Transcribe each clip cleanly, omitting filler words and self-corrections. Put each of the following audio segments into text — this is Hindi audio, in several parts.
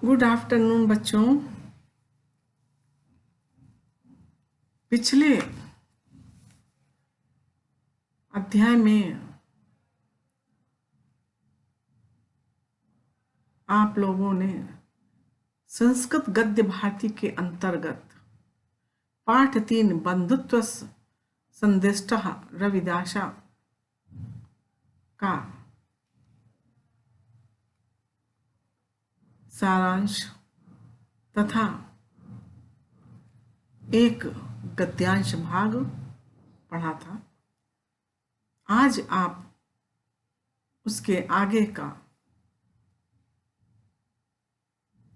गुड आफ्टरनून बच्चों। पिछले अध्याय में आप लोगों ने संस्कृत गद्य भारती के अंतर्गत पाठ 3 बंधुत्व संदिष्टः रविदासा का सारांश तथा एक गद्यांश भाग पढ़ा था। आज आप उसके आगे का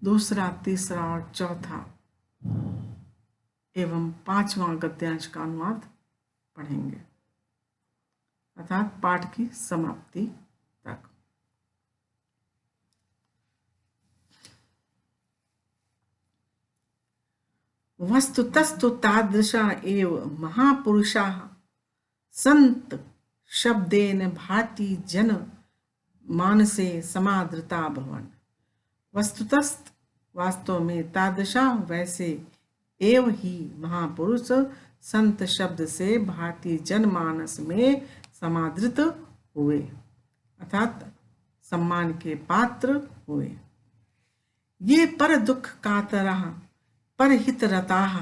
दूसरा, तीसरा और चौथा एवं 5वां गद्यांश का अनुवाद पढ़ेंगे, अर्थात पाठ की समाप्ति तक। वस्तुतस्तु तादृशा एव महापुरुषाः संत शब्देन भारती जन मानसे समादृता भवन। वस्तुतस्त वास्तव में, तादृशा वैसे, एव ही महापुरुष संत शब्द से भारतीय जनमानस में समादृत हुए, अर्थात सम्मान के पात्र हुए। ये पर दुख कातराः परहित रताः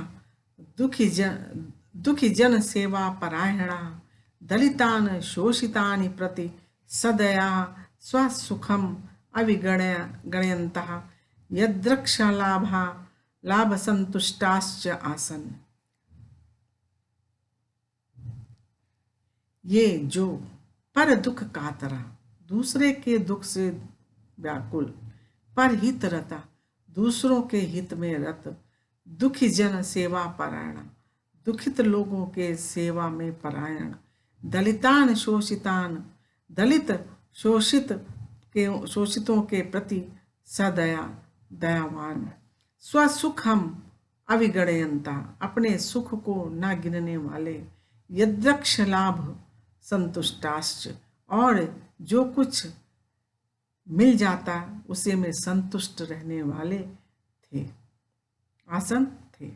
दुखी जन सेवा परायणाः दलितान शोषितानि प्रति सदया स्वसुखम अविगणयन्तः यद्रक्षलाभा लाभ संतुष्टाश्च आसन। ये जो पर दुख कातरा, दूसरे के दुख से व्याकुल, पर हित रता, दूसरों के हित में रत, दुखी जन सेवा परायण, दुखित लोगों के सेवा में परायण, दलितान शोषितान, दलित शोषितों के प्रति सदया दयावान, स्वसुखम अविगणयंता, अपने सुख को न गिनने वाले, यद्रक्ष लाभ संतुष्टाश्च, और जो कुछ मिल जाता उसे में संतुष्ट रहने वाले थे, आसन थे।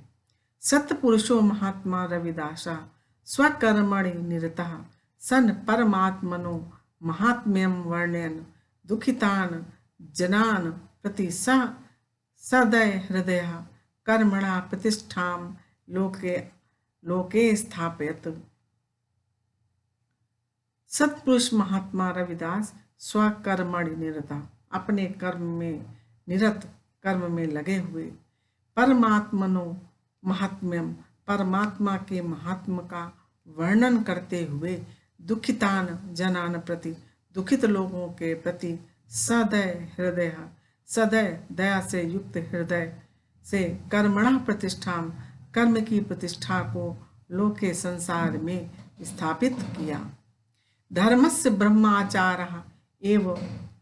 सत्पुरुषो महात्मा रविदासा स्वकर्मणि निरतः सन परमात्मनो महात्म्यं वर्णयन् दुखितान जनान प्रति सदय हृदय कर्मणा प्रतिष्ठां लोके स्थापयत। सत्पुरुष महात्मा रविदास स्वकर्मणि निरता, अपने कर्म में निरत, कर्म में लगे हुए, परमात्मनो महात्म्यम, परमात्मा के महात्म का वर्णन करते हुए, दुखितान जनान प्रति, दुखित लोगों के प्रति, सदय हृदय, सदय दया से युक्त हृदय से, कर्मणा प्रतिष्ठा, कर्म की प्रतिष्ठा को लोके संसार में स्थापित किया। धर्मस्य ब्रह्माचारः एव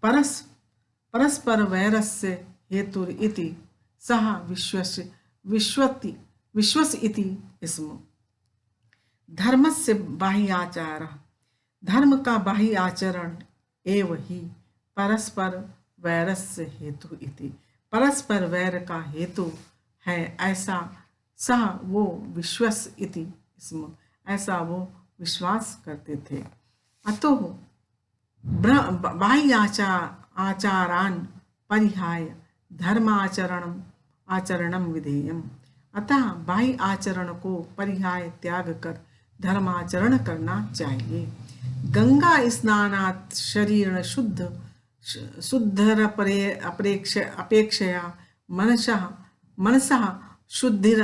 परस्पर वैरस्य हेतुर इति सह विश्वस इति स्म। धर्मस्य बाह्याचारः, धर्म का बाह्य आचरण, एव ही परस्पर वैरस्य हेतु इति, परस्पर वैर का हेतु है, ऐसा सह वो विश्वस इति स्म, ऐसा वो विश्वास करते थे। अतो बाह्य आचारान परिहाय धर्माचरणम विधेयम, अतः बाह्य आचरण को परिहाय त्याग कर धर्माचरण करना चाहिए। गंगा स्नानात् शरीर शुद्धर अपेक्षया मनसः शुद्धिर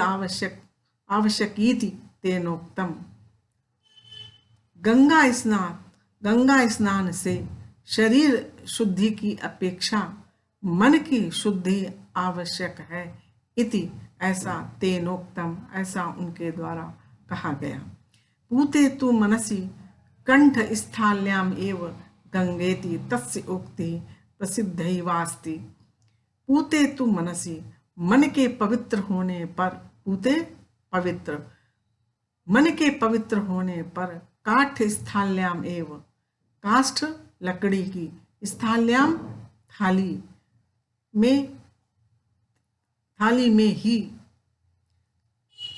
आवश्यकीति तेनोक्तम। गंगा स्नान से शरीर शुद्धि की अपेक्षा मन की शुद्धि आवश्यक है, इति ऐसा तेनोक्तम, ऐसा उनके द्वारा कहा गया। पूते तु मनसि कंठ स्थाल्याम एव गंगेति तस्य उक्ति प्रसिद्धैवास्ति। पूते तु मनसि, मन के पवित्र होने पर, पूते पवित्र, मन के पवित्र होने पर, काठ स्थाल्याम एव, काष्ठ लकड़ी की, स्थाल्याम थाली में, थाली में ही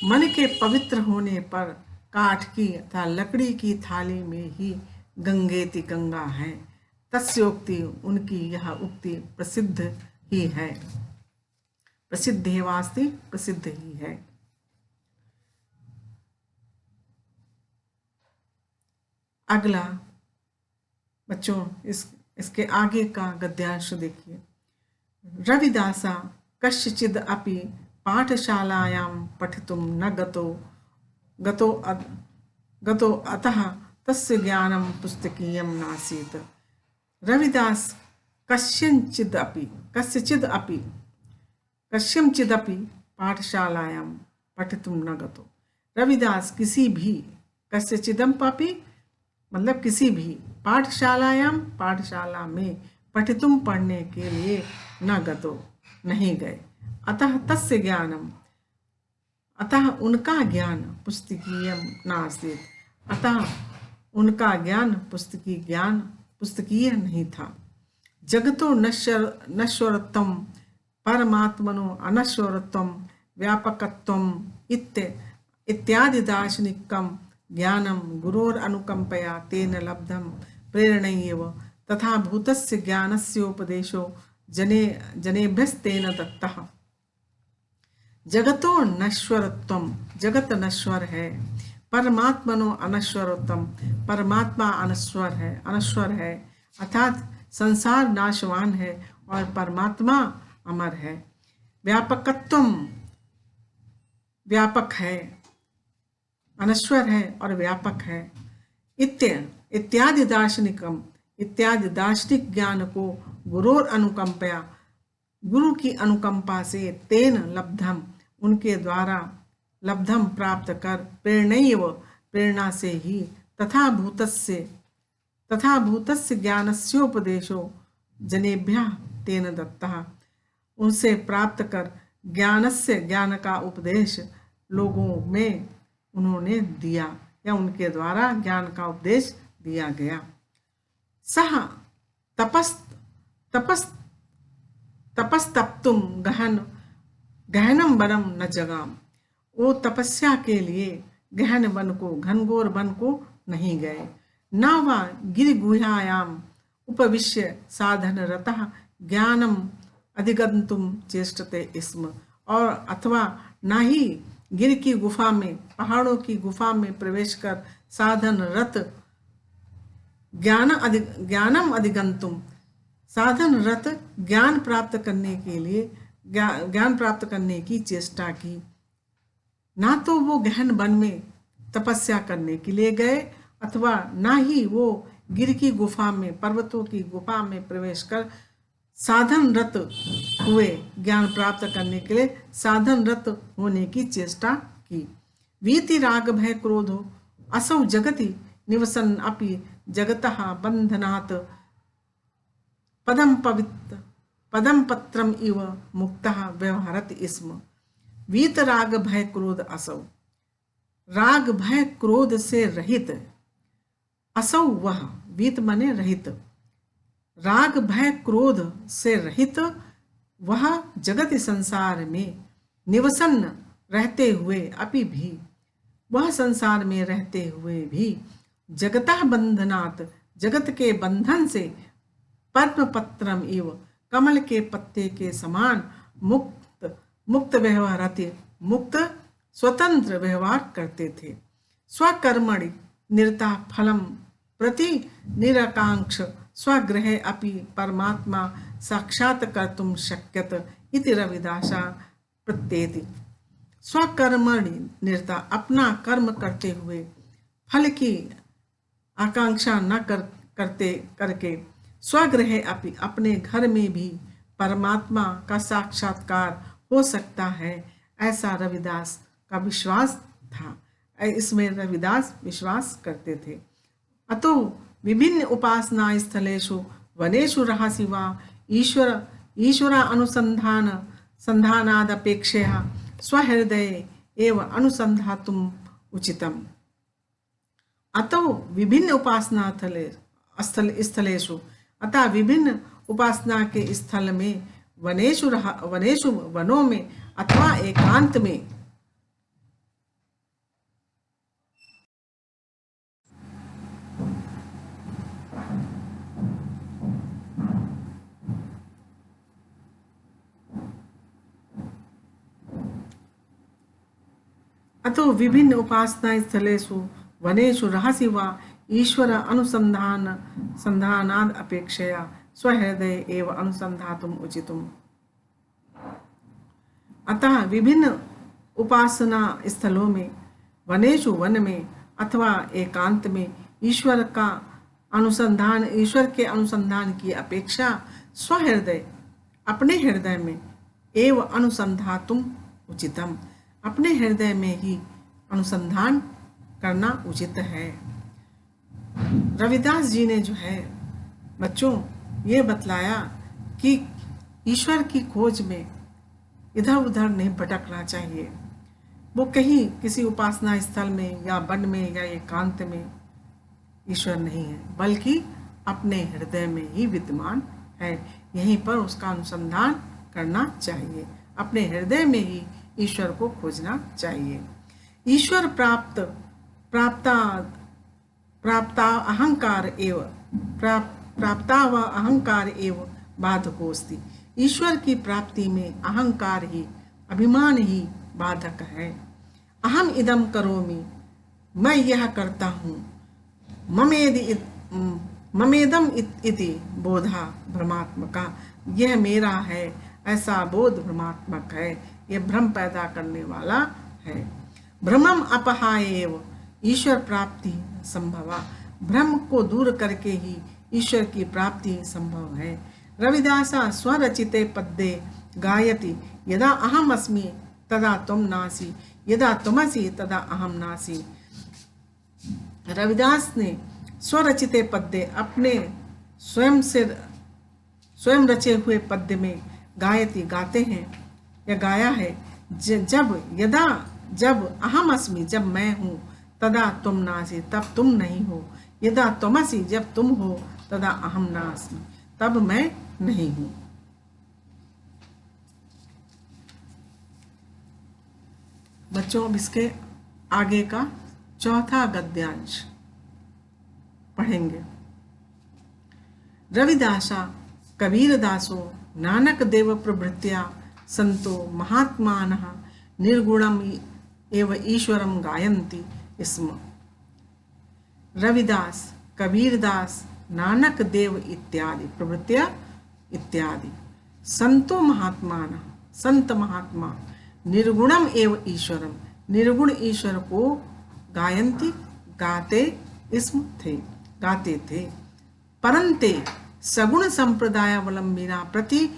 मन के पवित्र होने पर काठ की तथा लकड़ी की थाली में ही गंगेति गंगा है। तस्योक्ति उनकी यह उक्ति प्रसिद्ध ही है, प्रसिद्ध है वास्ति प्रसिद्ध ही है। अगला बच्चों इसके आगे का गद्यांश देखिए। रविदासा कस्यचिद अपि पाठशालायां पठितुं न गतो अतः तस्य ज्ञानं पुस्तकीयं नासीत्। रविदास कस्यचिदपि पाठशालायां पठितुं न गतो। रविदास किसी भी कस्यचिदपि मतलब किसी भी पाठशाला में पठितुं पढ़ने के लिए न गतो नहीं गए। अतः तस्य ज्ञानम अतः उनका ज्ञान पुस्तकीयम नासीत्। अतः उनका ज्ञान पुस्तकीय नहीं था। जगतो नश्वरत्वं परमात्मनो अनश्वरत्वं व्यापकत्वम् इत्यादि दार्शनिकं ज्ञानं गुरोर अनुकंपया तेन लब्धं प्रेरणैव तथा भूतस्य ज्ञानस्योपदेशो जनेभ्यस्तेन दत्तः। जगतो नश्वरत्वं जगत नश्वर है, परमात्मनो अनश्वरत्वं परमात्मा अनश्वर है अर्थात संसार नाशवान है और परमात्मा अमर है। व्यापकत्वम व्यापक है, अनश्वर है और व्यापक है। इत्यादि दार्शनिक ज्ञान को गुरोर अनुकंपया गुरु की अनुकंपा से तेन लब्धम उनके द्वारा लब्धम प्राप्त कर प्रेरणैव प्रेरणा से ही तथा भूतस्य ज्ञानस्योपदेशो जनेभ्यः तेन दत्तः उनसे प्राप्त कर ज्ञान का उपदेश लोगों में उन्होंने दिया या उनके द्वारा ज्ञान का उपदेश दिया गया। सह तपस्तप्तुम गहनम वनम न जगाम। वो तपस्या के लिए गहन वन को घनघोर वन को नहीं गए। न वा गिरिगुहायाम उपविश्य साधन रतः ज्ञानम अधिगंतुम चेष्टते स्म। और अथवा ना ही गिर की गुफा में पहाड़ों की गुफा में प्रवेश कर साधन रत ज्ञानम अधिगंतुम साधन रत ज्ञान प्राप्त करने के लिए ज्ञान प्राप्त करने की चेष्टा की। ना तो वो गहन वन में तपस्या करने के लिए गए अथवा ना ही वो गिर की गुफा में पर्वतों की गुफा में प्रवेश कर साधन रत हुए ज्ञान प्राप्त करने के लिए साधन रत होने की चेष्टा की। वीति राग भय क्रोधो असौ जगति निवसन अपि जगतः बंधनात् पदम पत्रम इव मुक्तः व्यवहरत स्म। वीत राग भय क्रोध असौ राग भय क्रोध से रहित असौ वह वीत मने रहित राग भय क्रोध से रहित वह जगत संसार में निवसन रहते हुए अपि भी वह संसार में रहते हुए भी जगतः बंधनात् जगत के बंधन से पद्म पत्रम इव कमल के पत्ते के समान मुक्त व्यवहारते मुक्त स्वतंत्र व्यवहार करते थे। स्वकर्मणि निरता फलम प्रति निराकांक्ष स्वगृहे अपि परमात्मा साक्षात कर्तुम शक्यत इति रविदासा प्रत्येति। स्वकर्मणि निरता अपना कर्म करते हुए फल की आकांक्षा न करके स्वगृहे अपि अपने घर में भी परमात्मा का साक्षात्कार हो सकता है, ऐसा रविदास का विश्वास था। इसमें रविदास विश्वास करते थे। अतो विभिन्न उपासना स्थलेषु वनेषु रहसि वा ईश्वर अनुसंधानादपेक्षया स्वहृदये एव अनुसंधातुम् उचितम्। अतो विभिन्न उपासना स्थलेषु अतः विभिन्न उपासना के स्थल में वनों में अथवा एकांत में अतो विभिन्न उपासना स्थलेषु वनेषु रहसि वा ईश्वर अनुसंधान संधानाद अपेक्षया स्वहृदय एव अनुसंधातुम उचितुम। अतः विभिन्न उपासना स्थलों में, वनेषु वन में अथवा एकांत में ईश्वर के अनुसंधान की अपेक्षा स्वहृदय अपने हृदय में एव अनुसंधातुम उचितम, अपने हृदय में ही अनुसंधान करना उचित है। रविदास जी ने जो है बच्चों ये बतलाया कि ईश्वर की खोज में इधर उधर नहीं भटकना चाहिए। वो कहीं किसी उपासना स्थल में या वन में या एकांत में ईश्वर नहीं है, बल्कि अपने हृदय में ही विद्यमान है। यहीं पर उसका अनुसंधान करना चाहिए, अपने हृदय में ही ईश्वर को खोजना चाहिए। ईश्वर प्राप्ता अहंकार एव बाधकोस्ति। ईश्वर की प्राप्ति में अहंकार ही, अभिमान ही बाधक है। अहम इदम करोमि, मैं यह करता हूँ, ममेदम इति बोधा भ्रमात्मका, यह मेरा है ऐसा बोध भ्रमात्मक है, यह भ्रम पैदा करने वाला है। भ्रमम अपहायेव ईश्वर प्राप्ति संभवा, भ्रम को दूर करके ही ईश्वर की प्राप्ति संभव है। रविदासा स्वरचिते पद्ये गायति, यदा अहम अस्मि तदा तुम नासी, यदा तुमसी तदा अहम नासी। रविदास ने स्वरचिते पद्य, अपने स्वयं रचे हुए पद्य में गायति गाते हैं या गाया है, जब अहम अस्मि, जब मैं हूँ, तदा तुम नासी, तब तुम नहीं हो, यदा तुमसी, जब तुम हो, तदा अहम नास्मि, तब मैं नहीं हूँ। बच्चों अब इसके आगे का चौथा गद्यांश पढ़ेंगे। रविदासा कबीरदासो नानक देव प्रभृत्या संतो महात्मानः निर्गुणम एव ईश्वरम गायन्ति स्म। रविदास, कबीरदास, नानक देव इत्यादि प्रभृत्या इत्यादि संतो महात्मानः, संत महात्मा, निर्गुणम एव ईश्वरम, निर्गुण ईश्वर को गायन्ति गाते थे। परंते सगुण संप्रदायावलंबिना प्रति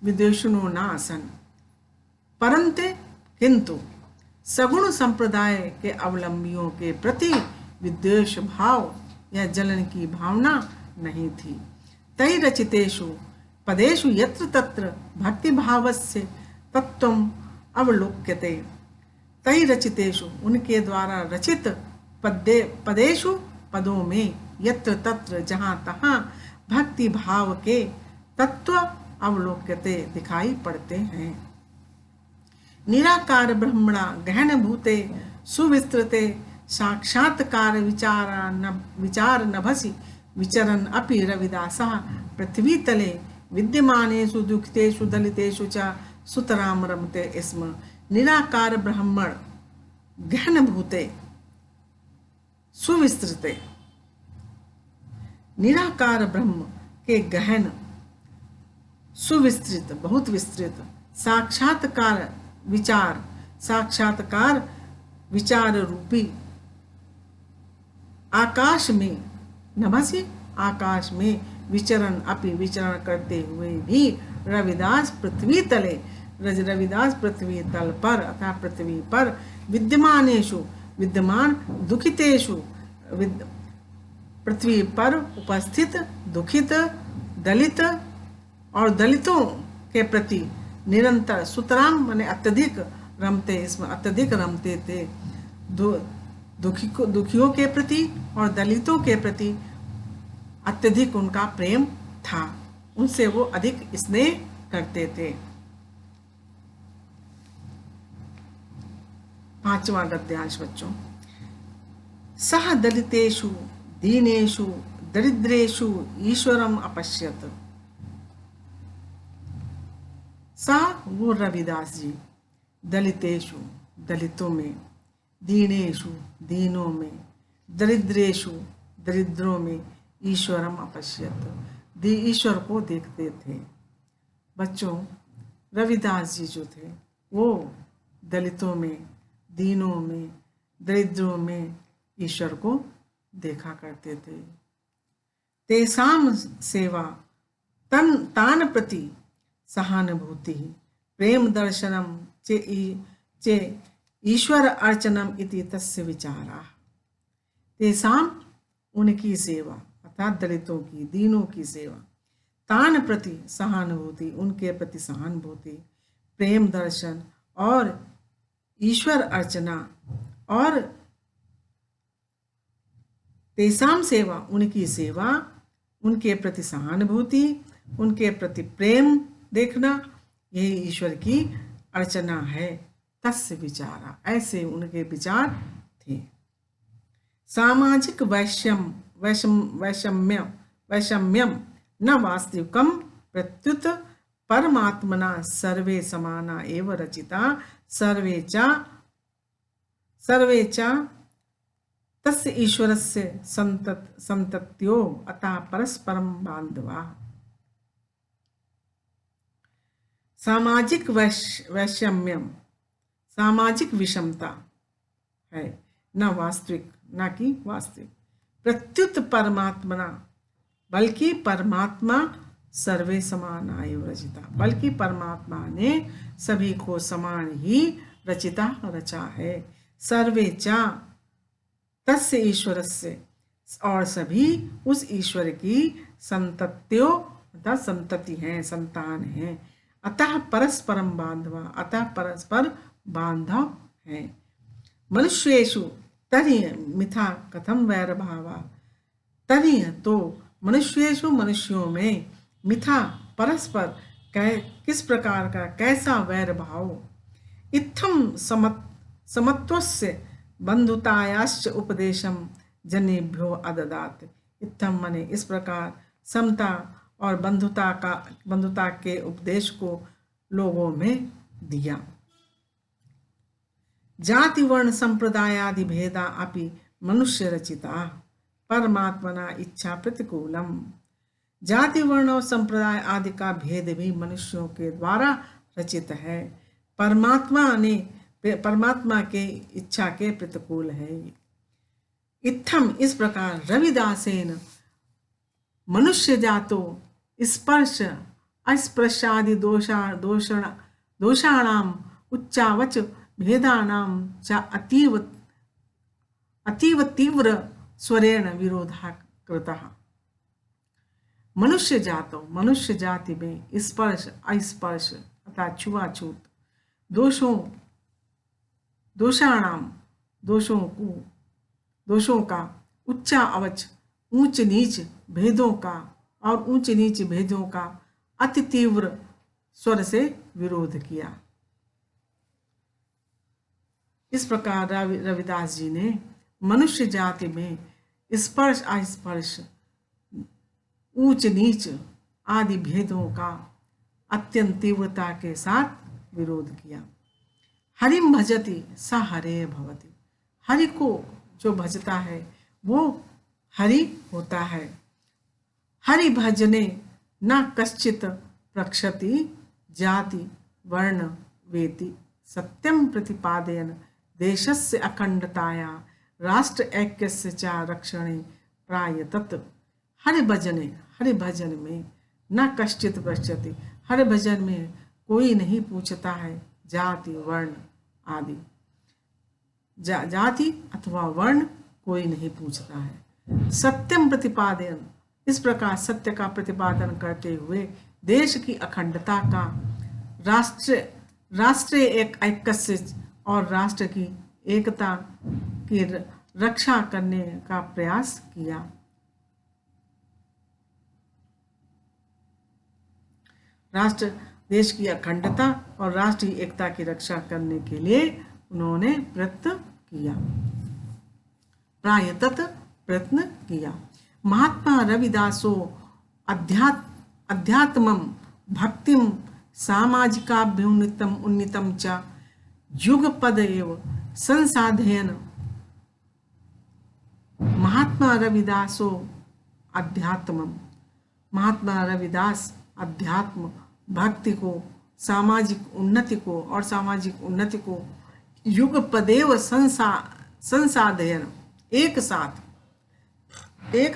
विद्वेषिणो न आसन। परंते किंतु सगुण संप्रदाय के अवलंबियों के प्रति विद्वेष भाव या जलन की भावना नहीं थी। तै रचितेषु पदेषु यत्र तत्र भक्ति भावस्य तत्त्वम् अवलोक्यते। तै रचितेषु, उनके द्वारा रचित पदेषु, पदों में, यत्र तत्र, जहाँ तहाँ, भक्ति भाव के तत्व अवलोक्यते, दिखाई पड़ते हैं। निराकार ब्रह्मणा गहन भूते सुविस्तृते साक्षात्कार विचार नभसि विचरन् अपि रविदासः पृथ्वी तले विद्यमानेषु दुखितेषु दलितेषु च सुतराम रमते स्म। निराकार ब्रह्मण गहन भूते सुविस्तृते, निराकार ब्रह्म के गहन, सुविस्तृत, बहुत विस्तृत, साक्षात्कार विचार रूपी आकाश में, नभसि, आकाश में विचरण करते हुए भी रविदास पृथ्वी तले, रविदास पृथ्वी तल पर अथवा पृथ्वी पर विद्यमानेषु, विद्यमान, दुखितेषु, पृथ्वी पर उपस्थित दुखित, दलित और दलितों के प्रति निरंतर, सुतराम माने अत्यधिक, रमते, इसमें अत्यधिक रमते थे। दुखियों के प्रति और दलितों के प्रति अत्यधिक उनका प्रेम था, उनसे वो अधिक स्नेह करते थे। 5वां गद्यांश बच्चों। सह दलितेषु दीनेषु दरिद्रेषु ईश्वरम अपश्यत। सा वो रविदास जी, दलितेषु दलितों में, दीनेषु दीनों में, दरिद्रेषु दरिद्रों में, ईश्वरम अपश्यत ईश्वर को देखते थे। बच्चों, रविदास जी जो थे वो दलितों में, दीनों में, दरिद्रों में ईश्वर को देखा करते थे। तेसाम सेवा तान प्रति सहानुभूति प्रेम दर्शनम चे ईश्वर अर्चनम इति तस्य विचारा। तेसाम उनकी सेवा अर्थात दलितों की, दीनों की सेवा, तान प्रति सहानुभूति उनके प्रति सहानुभूति, प्रेम दर्शन और ईश्वर अर्चना, और तेसाम सेवा उनकी सेवा, उनके प्रति सहानुभूति, उनके प्रति प्रेम देखना, यही ईश्वर की अर्चना है। तस्य विचारा, ऐसे उनके विचार थे। सामाजिक वैषम्यम न वास्तविकम प्रत्युत परमात्मना सर्वे समाना एव रचिता सर्वे च तस्य ईश्वरस्य संतत्यो अतः परस्परम बांधवा। सामाजिक वैषम्यम, सामाजिक विषमता है, न वास्तविक, न कि वास्तविक। प्रत्युत परमात्मना, बल्कि परमात्मा सर्वे समाना एव रचिता, बल्कि परमात्मा ने सभी को समान ही रचिता रचा है। सर्वे चा तस्य ईश्वरस्य, और सभी उस ईश्वर की संतत्यो अर्थात संतति हैं, संतान हैं। अतः परस्परम बांधवा, अतः परस्पर बांधव है। मनुष्येषु तर्हि मिथा कथम वैरभावा, तर्हि तो मनुष्येषु मनुष्यों में मिथा परस्पर किस प्रकार का कैसा वैर भाव। इत्थम समत्वस्य बंधुतायाश्च उपदेशम जनेभ्यो अददात। इत्थम मने इस प्रकार समता और बंधुता के उपदेश को लोगों में दिया। जाति वर्ण संप्रदायादि भेदा अपि मनुष्य रचिता परमात्मना इच्छा प्रतिकूलम। जाति वर्ण और संप्रदाय आदि का भेद भी मनुष्यों के द्वारा रचित है, परमात्मा के इच्छा के प्रतिकूल है। इत्थम इस प्रकार रविदासेन मनुष्य जातो स्पर्श अस्पृशादि दोषाणाम उच्चावच भेदानाम च अतीव तीव्र स्वरेण विरोधा कृतः। मनुष्य जाति में स्पर्श अस्पर्श अर्थात छुआछूत, दोषों का, उच्चा अवच ऊंच नीच भेदों का, और ऊंच नीच भेदों का अति तीव्र स्वर से विरोध किया। इस प्रकार रविदास जी ने मनुष्य जाति में स्पर्श अस्पर्श, ऊंच नीच आदि भेदों का अत्यंत तीव्रता के साथ विरोध किया। हरिम भजति स हरे भवति, हरि को जो भजता है वो हरि होता है। हरि भजने न कश्चित प्रक्षति जाति वर्ण वेति सत्यम प्रतिपादयन देशस्य अखंडताया राष्ट्र ऐक्यस्य च रक्षणे प्रायतत। हरि भजन में न कश्चित पश्यति, हरि भजन में कोई नहीं पूछता है जाति वर्ण आदि, जाति अथवा वर्ण कोई नहीं पूछता है। सत्यम प्रतिपादन, इस प्रकार सत्य का प्रतिपादन करते हुए देश की अखंडता का, राष्ट्रीय ऐक्य और राष्ट्र की एकता की रक्षा करने का प्रयास किया। राष्ट्र देश की अखंडता और राष्ट्रीय एकता की रक्षा करने के लिए उन्होंने प्रयत्न किया, प्रायतः प्रयत्न किया। महात्मा रविदासो अध्यात्मं भक्तिं सामाजिकाभ्युन्नतम उन्नतम च युगपद एव संसाधयन। महात्मा रविदासो अध्यात्मम, महात्मा रविदास अध्यात्म भक्ति को, सामाजिक उन्नति को और सामाजिक उन्नति को युगपदेव संसाधयन, एक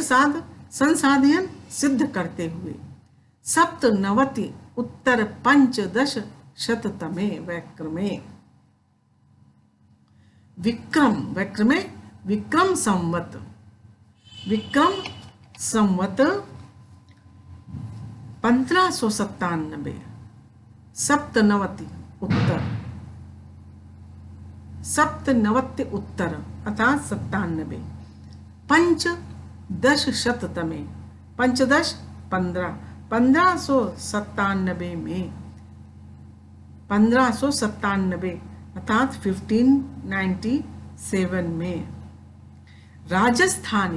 साथ संसाधयन सिद्ध करते हुए 97 उत्तर 15 शततमे वैक्रमे, विक्रम संवत 1597 सप्तनवति उत्तर अर्थात 97 पंचदश शततमे, पंचदश 1597 में 1597 अर्थात 1597 में राजस्थान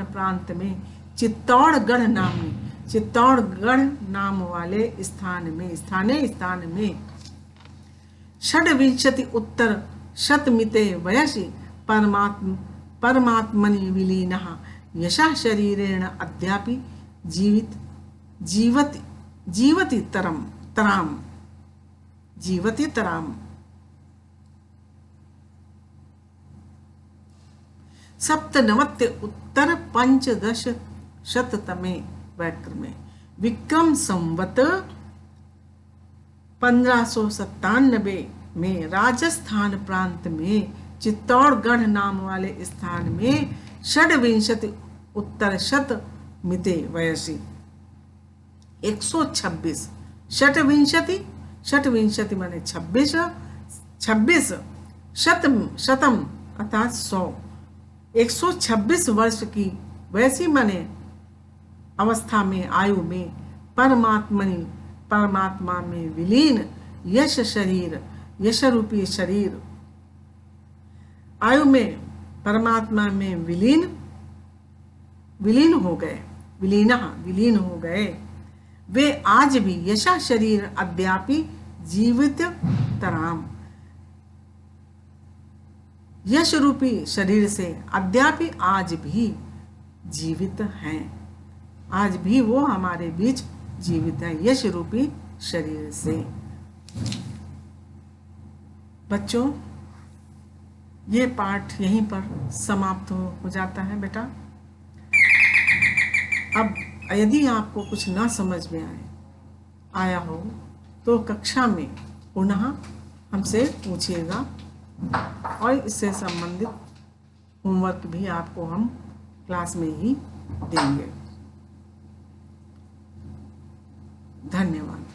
प्रांत में चित्तौड़गढ़ नाम वाले स्थान में षड्विंशति उत्तर शतमिते वयसि परमात्मनि विलीनः यशः शरीरेण अद्यापि जीवति तराम। 97 उत्तर 15 शततमे वैक्रमे विक्रम संवत 1597 में राजस्थान प्रांत में चित्तौड़गढ़ नाम वाले स्थान में षड्विंशति उत्तर शतमिते वयसि 126 षट्विंशति माने 26 शतम अर्थात 100 126 वर्ष की वैसी माने अवस्था में आयु में परमात्मा में विलीन यश रूपी शरीर आयु में परमात्मा में विलीन हो गए। वे आज भी यशा शरीर अद्यापि जीवित तराम, यश रूपी शरीर से अद्यापि आज भी जीवित हैं, आज भी वो हमारे बीच जीवित हैं यश रूपी शरीर से। बच्चों, ये पाठ यहीं पर समाप्त हो जाता है बेटा। अब यदि आपको कुछ ना समझ में आया हो तो कक्षा में पुनः हमसे पूछिएगा और इससे संबंधित होमवर्क भी आपको हम क्लास में ही देंगे। धन्यवाद।